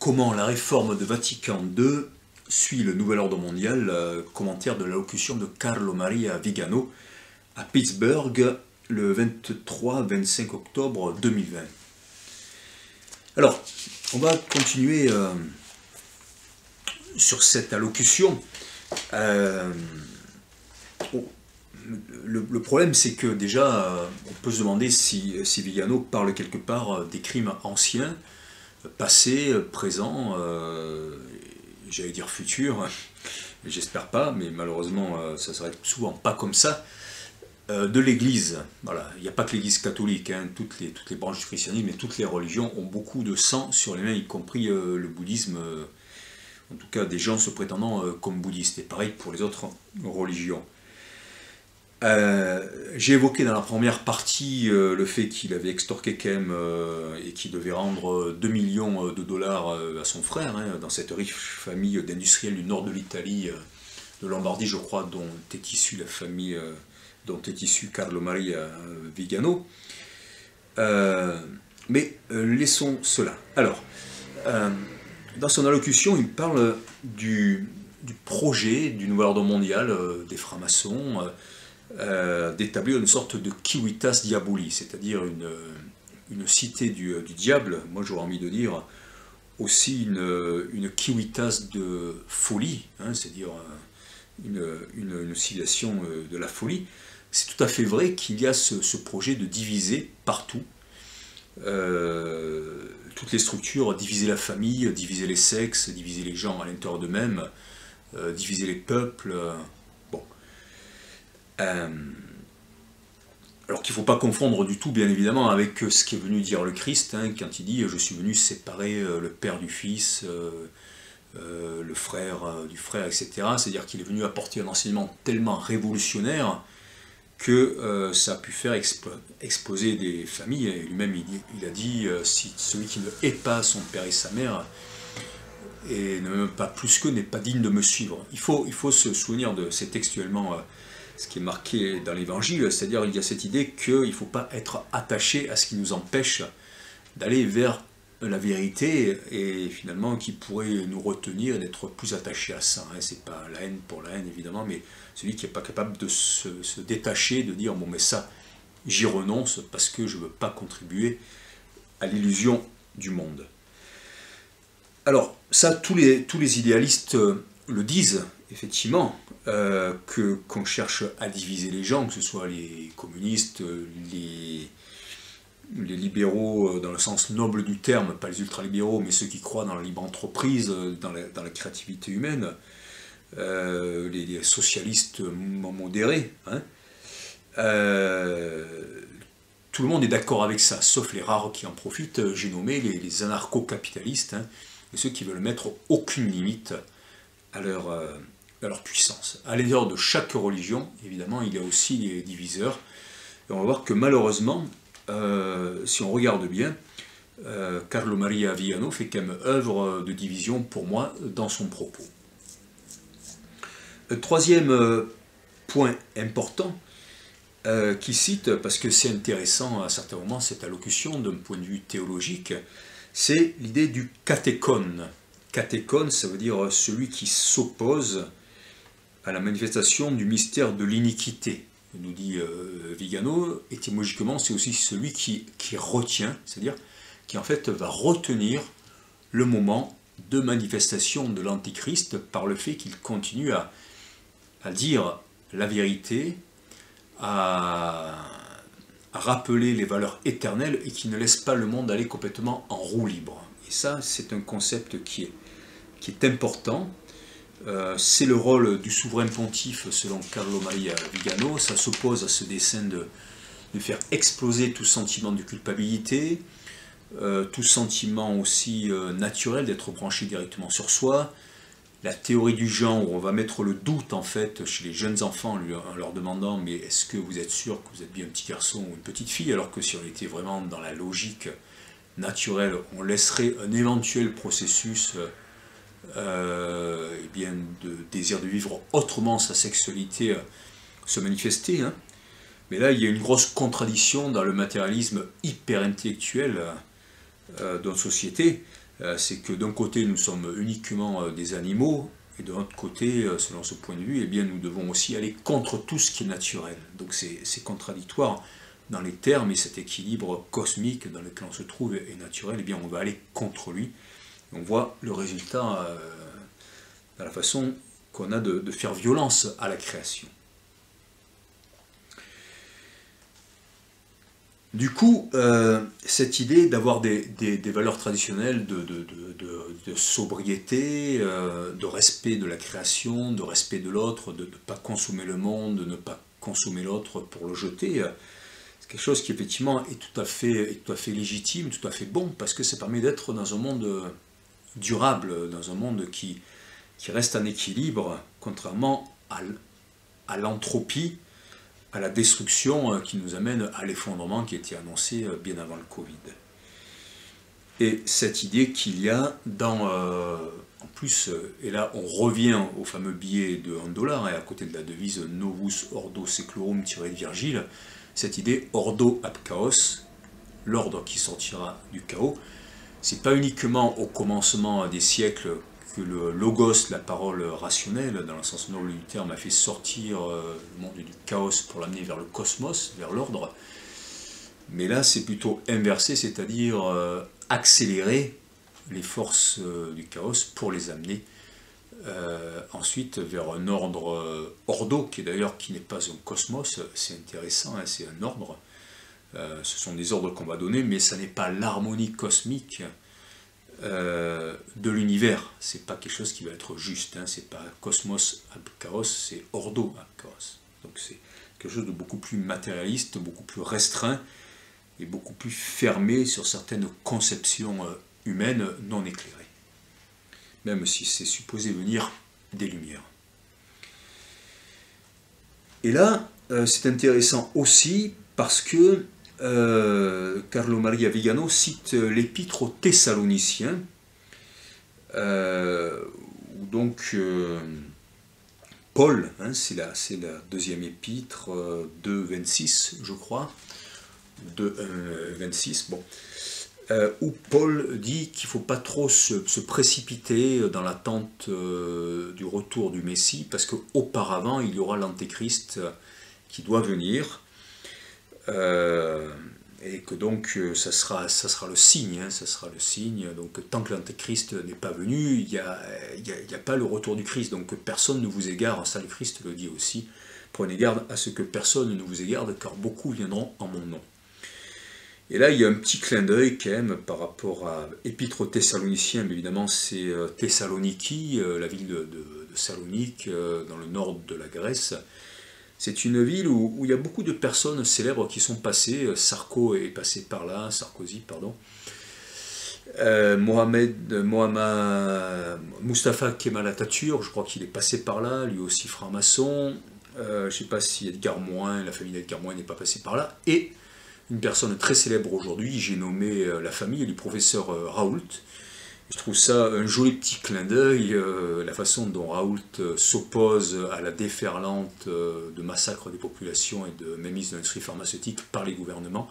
Comment la réforme de Vatican II suit le nouvel ordre mondial, commentaire de l'allocution de Carlo Maria Vigano à Pittsburgh le 23-25 octobre 2020. Alors, on va continuer sur cette allocution. Le problème, c'est que déjà, on peut se demander si Vigano parle quelque part des crimes anciens, passés, présents, j'allais dire futurs, j'espère pas, mais malheureusement, ça serait souvent pas comme ça, de l'Église. Voilà, il n'y a pas que l'Église catholique, hein, toutes les branches du christianisme et toutes les religions ont beaucoup de sang sur les mains, y compris le bouddhisme, en tout cas des gens se prétendant comme bouddhistes, et pareil pour les autres religions. J'ai évoqué dans la première partie le fait qu'il avait extorqué Kem et qu'il devait rendre 2 millions de dollars à son frère, hein, dans cette riche famille d'industriels du nord de l'Italie, de Lombardie je crois, dont est issue la famille, dont est issu Carlo Maria Vigano. Mais laissons cela. Alors, dans son allocution, il parle du projet du nouvel ordre mondial des francs-maçons, d'établir une sorte de civitas diaboli, c'est-à-dire une cité du diable, moi j'aurais envie de dire aussi une civitas de folie, hein, c'est-à-dire une civilisation de la folie. C'est tout à fait vrai qu'il y a ce projet de diviser partout toutes les structures, diviser la famille, diviser les sexes, diviser les gens à l'intérieur d'eux-mêmes, diviser les peuples. Alors qu'il ne faut pas confondre du tout, bien évidemment, avec ce qu'est venu dire le Christ, hein, quand il dit « je suis venu séparer le père du fils, le frère du frère, etc. » C'est-à-dire qu'il est venu apporter un enseignement tellement révolutionnaire que ça a pu faire exploser des familles. Et lui-même, il a dit « si celui qui ne hait pas son père et sa mère, et ne m'aime pas plus qu'eux, n'est pas digne de me suivre. » Il faut se souvenir de, c'est textuellement ce qui est marqué dans l'Évangile, c'est-à-dire il y a cette idée qu'il ne faut pas être attaché à ce qui nous empêche d'aller vers la vérité et finalement qui pourrait nous retenir et d'être plus attaché à ça. Hein. C'est pas la haine pour la haine évidemment, mais celui qui n'est pas capable de se détacher, de dire bon mais ça j'y renonce parce que je ne veux pas contribuer à l'illusion du monde. Alors ça tous les idéalistes le disent effectivement, qu'on cherche à diviser les gens, que ce soit les communistes, les libéraux dans le sens noble du terme, pas les ultralibéraux, mais ceux qui croient dans la libre entreprise, dans la créativité humaine, les socialistes modérés, hein, tout le monde est d'accord avec ça, sauf les rares qui en profitent, j'ai nommé les anarcho-capitalistes, hein, et ceux qui veulent mettre aucune limite à leur puissance. À l'intérieur de chaque religion, évidemment, il y a aussi les diviseurs. Et on va voir que malheureusement, si on regarde bien, Carlo Maria Vigano fait quand même œuvre de division pour moi dans son propos. Troisième point important qu'il cite, parce que c'est intéressant à certains moments cette allocution d'un point de vue théologique, c'est l'idée du catéchone. Catéchone, ça veut dire celui qui s'oppose à la manifestation du mystère de l'iniquité, nous dit Vigano. Étymologiquement, c'est aussi celui qui retient, c'est-à-dire qui en fait va retenir le moment de manifestation de l'Antichrist par le fait qu'il continue à dire la vérité, à rappeler les valeurs éternelles et qui ne laisse pas le monde aller complètement en roue libre. Et ça, c'est un concept qui est important. C'est le rôle du souverain pontife selon Carlo Maria Vigano. Ça s'oppose à ce dessein de faire exploser tout sentiment de culpabilité, tout sentiment aussi naturel d'être branché directement sur soi, la théorie du genre où on va mettre le doute en fait chez les jeunes enfants en leur demandant mais est-ce que vous êtes sûr que vous êtes bien un petit garçon ou une petite fille, alors que si on était vraiment dans la logique naturelle, on laisserait un éventuel processus eh bien, de désir de vivre autrement sa sexualité se manifester. Hein. Mais là, il y a une grosse contradiction dans le matérialisme hyper intellectuel de notre société. c'est que d'un côté nous sommes uniquement des animaux, et de l'autre côté, selon ce point de vue, eh bien, nous devons aussi aller contre tout ce qui est naturel. Donc c'est contradictoire dans les termes, et cet équilibre cosmique dans lequel on se trouve est naturel, eh bien on va aller contre lui. On voit le résultat dans la façon qu'on a de faire violence à la création. Du coup, cette idée d'avoir des valeurs traditionnelles de sobriété, de respect de la création, de respect de l'autre, de ne pas consommer le monde, de ne pas consommer l'autre pour le jeter, c'est quelque chose qui effectivement est tout à fait légitime, tout à fait bon, parce que ça permet d'être dans un monde durable, dans un monde qui reste en équilibre, contrairement à l'entropie, à la destruction qui nous amène à l'effondrement qui était annoncé bien avant le Covid. Et cette idée qu'il y a dans, en plus, et là on revient au fameux billet de $1, et à côté de la devise Novus Ordo Seclorum tiré de Virgile, cette idée Ordo ab Chaos, l'ordre qui sortira du chaos, c'est pas uniquement au commencement des siècles que le logos, la parole rationnelle, dans le sens noble du terme, a fait sortir le monde du chaos pour l'amener vers le cosmos, vers l'ordre. Mais là, c'est plutôt inversé, c'est-à-dire accélérer les forces du chaos pour les amener ensuite vers un ordre ordo, qui d'ailleurs qui n'est pas un cosmos, c'est intéressant, hein, c'est un ordre. Ce sont des ordres qu'on va donner, mais ça n'est pas l'harmonie cosmique de l'univers. C'est pas quelque chose qui va être juste, hein. C'est pas cosmos ab chaos, c'est ordo ab chaos. Donc c'est quelque chose de beaucoup plus matérialiste, beaucoup plus restreint et beaucoup plus fermé sur certaines conceptions humaines non éclairées, même si c'est supposé venir des Lumières. Et là, c'est intéressant aussi parce que Carlo Maria Vigano cite l'épître aux Thessaloniciens, où donc Paul, hein, c'est la deuxième épître, 2,26 je crois, 2,26, bon, où Paul dit qu'il ne faut pas trop se précipiter dans l'attente du retour du Messie, parce qu'auparavant il y aura l'Antéchrist qui doit venir, et que donc ça sera le signe, hein, ça sera le signe. Donc tant que l'Antéchrist n'est pas venu, il n'y a pas le retour du Christ, donc personne ne vous égare, ça le Christ le dit aussi, prenez garde à ce que personne ne vous égare, car beaucoup viendront en mon nom. Et là, il y a un petit clin d'œil quand même par rapport à Épître aux Thessaloniciens, mais évidemment c'est Thessaloniki, la ville de Salonique, dans le nord de la Grèce. C'est une ville où il y a beaucoup de personnes célèbres qui sont passées. Sarkozy est passé par là, Mustafa Kemal Atatürk, je crois qu'il est passé par là, lui aussi franc-maçon. Je ne sais pas si Edgar Morin, la famille d'Edgar Morin n'est pas passée par là. Et une personne très célèbre aujourd'hui, j'ai nommé la famille du professeur Raoult. Je trouve ça un joli petit clin d'œil, la façon dont Raoult s'oppose à la déferlante de massacre des populations et de mainmise de l'industrie pharmaceutique par les gouvernements,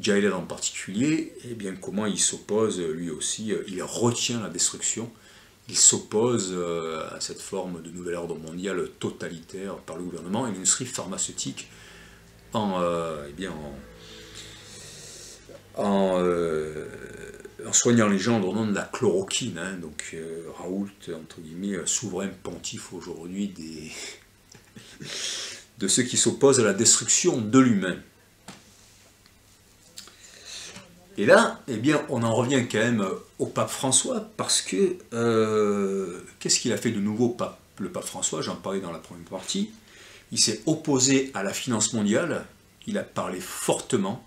Jailed en particulier, et bien comment il s'oppose lui aussi, il retient la destruction, il s'oppose à cette forme de nouvel ordre mondial totalitaire par le gouvernement et l'industrie pharmaceutique en soignant les gens en donnant de la chloroquine, hein. Donc Raoult, entre guillemets, souverain pontife aujourd'hui de ceux qui s'opposent à la destruction de l'humain. Et là, eh bien, on en revient quand même au pape François, parce que qu'est-ce qu'il a fait de nouveau, le pape François? J'en parlais dans la première partie. Il s'est opposé à la finance mondiale, il a parlé fortement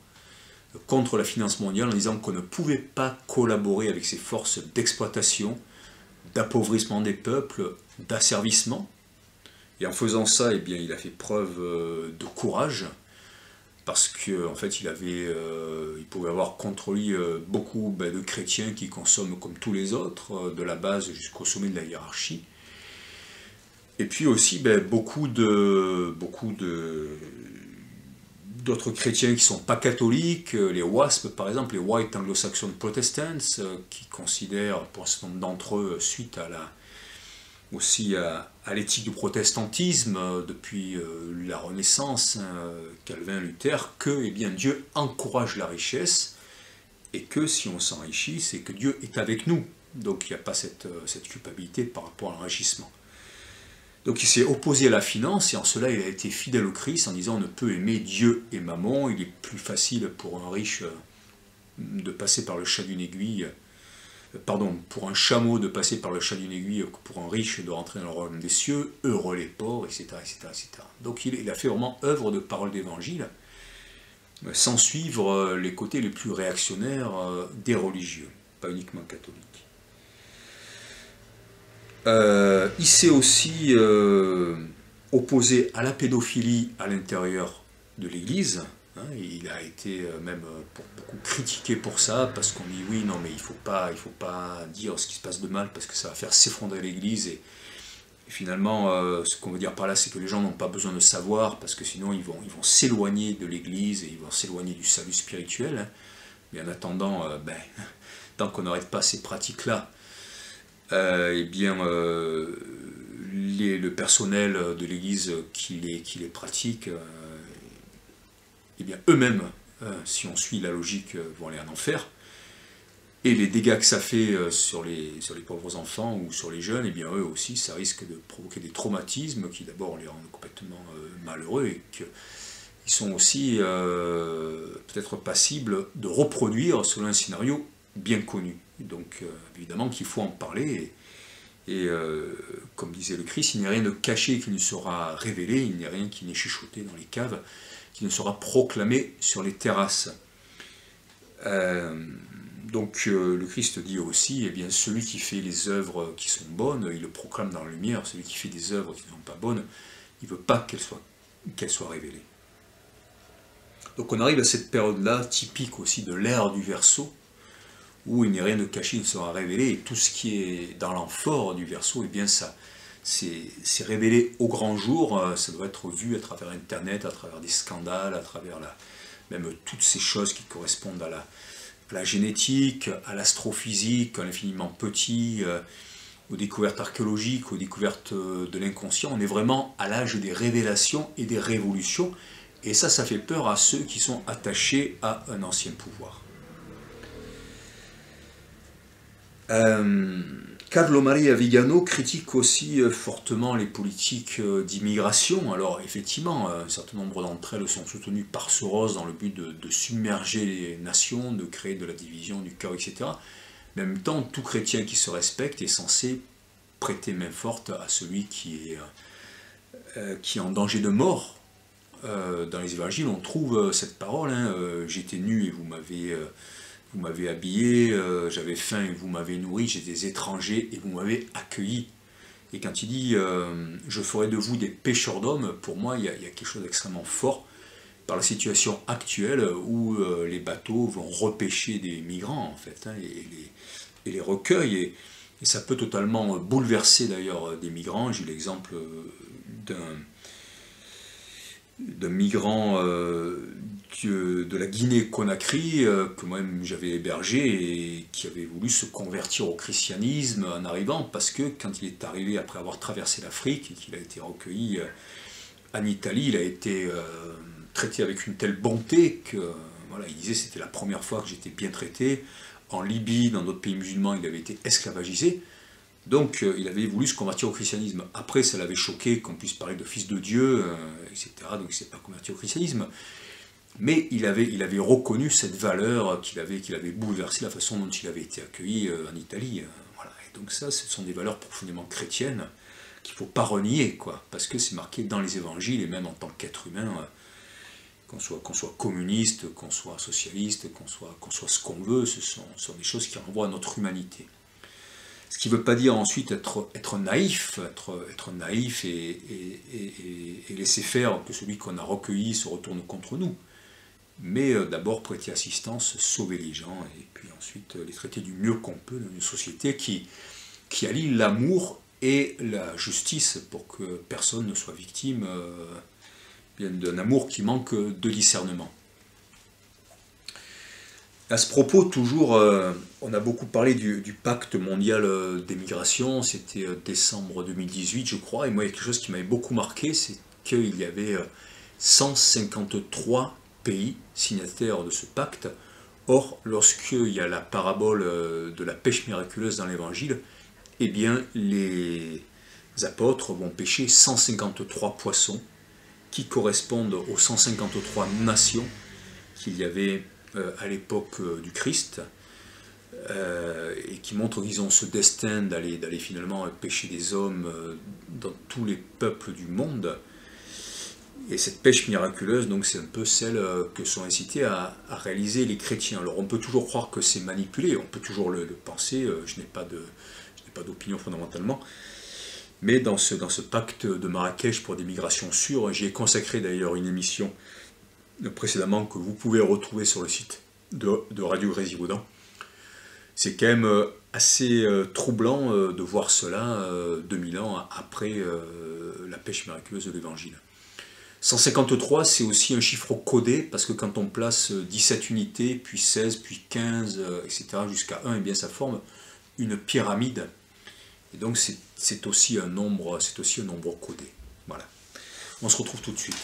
contre la finance mondiale en disant qu'on ne pouvait pas collaborer avec ces forces d'exploitation, d'appauvrissement des peuples, d'asservissement. Et en faisant ça, eh bien, il a fait preuve de courage, parce qu'en fait, il pouvait avoir contre lui beaucoup de chrétiens qui consomment comme tous les autres, de la base jusqu'au sommet de la hiérarchie. Et puis aussi beaucoup d'autres chrétiens qui ne sont pas catholiques, les WASP par exemple, les White Anglo-Saxon Protestants, qui considèrent pour un certain nombre d'entre eux, suite à aussi à l'éthique du protestantisme, depuis la Renaissance, Calvin, Luther, que eh bien, Dieu encourage la richesse, et que si on s'enrichit, c'est que Dieu est avec nous. Donc il n'y a pas cette culpabilité par rapport à l'enrichissement. Donc il s'est opposé à la finance, et en cela il a été fidèle au Christ, en disant on ne peut aimer Dieu et Mammon, il est plus facile pour un riche de passer par le chat d'une aiguille, pardon, pour un chameau de passer par le chat d'une aiguille que pour un riche de rentrer dans le royaume des cieux, heureux les pauvres, etc. etc., etc. Donc il a fait vraiment œuvre de parole d'évangile, sans suivre les côtés les plus réactionnaires des religieux, pas uniquement catholiques. Il s'est aussi opposé à la pédophilie à l'intérieur de l'Église. Hein, il a été même beaucoup critiqué pour ça, parce qu'on dit oui, non mais il faut pas dire ce qui se passe de mal, parce que ça va faire s'effondrer l'Église, et finalement ce qu'on veut dire par là, c'est que les gens n'ont pas besoin de savoir, parce que sinon ils vont s'éloigner de l'Église, et ils vont s'éloigner du salut spirituel. Hein. Mais en attendant, tant qu'on n'arrête pas ces pratiques-là, eh bien, le personnel de l'Église qui les pratique, eh bien, eux-mêmes, si on suit la logique, vont aller en enfer. Et les dégâts que ça fait sur les pauvres enfants ou sur les jeunes, eh bien, eux aussi, ça risque de provoquer des traumatismes qui d'abord les rendent complètement malheureux, et qu'ils sont aussi peut-être passibles de reproduire selon un scénario bien connu. Donc évidemment qu'il faut en parler, et comme disait le Christ, il n'y a rien de caché qui ne sera révélé, il n'y a rien qui n'est chuchoté dans les caves, qui ne sera proclamé sur les terrasses. Donc le Christ dit aussi, eh bien, celui qui fait les œuvres qui sont bonnes, il le proclame dans la lumière, celui qui fait des œuvres qui ne sont pas bonnes, il ne veut pas qu'elles soient révélées. Donc on arrive à cette période-là, typique aussi de l'ère du Verseau, où il n'y a rien de caché qui ne sera révélé, et tout ce qui est dans l'amphore du Verseau, eh bien ça, c'est révélé au grand jour, ça doit être vu à travers Internet, à travers des scandales, à travers même toutes ces choses qui correspondent à la génétique, à l'astrophysique, à l'infiniment petit, aux découvertes archéologiques, aux découvertes de l'inconscient. On est vraiment à l'âge des révélations et des révolutions, et ça fait peur à ceux qui sont attachés à un ancien pouvoir. Carlo Maria Vigano critique aussi fortement les politiques d'immigration. Alors effectivement, un certain nombre d'entre elles sont soutenues par Soros dans le but de submerger les nations, de créer de la division, du chaos, etc. Mais en même temps, tout chrétien qui se respecte est censé prêter main forte à celui qui est en danger de mort. Dans les évangiles, on trouve cette parole, hein, j'étais nu et vous m'avez habillé, j'avais faim et vous m'avez nourri, j'étais étranger et vous m'avez accueilli. Et quand il dit je ferai de vous des pêcheurs d'hommes, pour moi il y a quelque chose d'extrêmement fort par la situation actuelle où les bateaux vont repêcher des migrants en fait, hein, et les recueillent, et ça peut totalement bouleverser d'ailleurs des migrants. J'ai eu l'exemple d'un migrant de la Guinée-Conakry que moi-même j'avais hébergé, et qui avait voulu se convertir au christianisme en arrivant, parce que quand il est arrivé après avoir traversé l'Afrique et qu'il a été recueilli en Italie, il a été traité avec une telle bonté que voilà, il disait c'était la première fois que j'étais bien traité. En Libye, dans d'autres pays musulmans, il avait été esclavagisé. Donc il avait voulu se convertir au christianisme. Après, ça l'avait choqué qu'on puisse parler de fils de Dieu, etc. Donc il ne s'est pas converti au christianisme. Mais il avait reconnu cette valeur qu'il avait bouleversé la façon dont il avait été accueilli en Italie. Voilà. Et donc ça, ce sont des valeurs profondément chrétiennes qu'il ne faut pas renier, quoi, parce que c'est marqué dans les évangiles, et même en tant qu'être humain, qu'on soit communiste, qu'on soit socialiste, qu'on soit ce qu'on veut, ce sont des choses qui renvoient à notre humanité. Ce qui ne veut pas dire ensuite être naïf, et laisser faire que celui qu'on a recueilli se retourne contre nous. Mais d'abord prêter assistance, sauver les gens, et puis ensuite les traiter du mieux qu'on peut dans une société qui allie l'amour et la justice pour que personne ne soit victime d'un amour qui manque de discernement. À ce propos, toujours, on a beaucoup parlé du pacte mondial des migrations, c'était décembre 2018, je crois, et moi, il y a quelque chose qui m'avait beaucoup marqué, c'est qu'il y avait 153 pays signataires de ce pacte. Or, lorsqu'il y a la parabole de la pêche miraculeuse dans l'Évangile, eh bien, les apôtres vont pêcher 153 poissons qui correspondent aux 153 nations qu'il y avait à l'époque du Christ, et qui montrent qu'ils ont ce destin d'aller finalement pêcher des hommes dans tous les peuples du monde. Et cette pêche miraculeuse, donc, c'est un peu celle que sont incités à réaliser les chrétiens. Alors on peut toujours croire que c'est manipulé, on peut toujours le penser, je n'ai pas d'opinion fondamentalement, mais dans ce pacte de Marrakech pour des migrations sûres, j'y ai consacré d'ailleurs une émission précédemment que vous pouvez retrouver sur le site de Radio Grésivaudan. C'est quand même assez troublant de voir cela 2000 ans après la pêche miraculeuse de l'Évangile. 153, c'est aussi un chiffre codé, parce que quand on place 17 unités, puis 16, puis 15, etc., jusqu'à 1, eh bien ça forme une pyramide. Et donc c'est aussi un nombre codé. Voilà. On se retrouve tout de suite.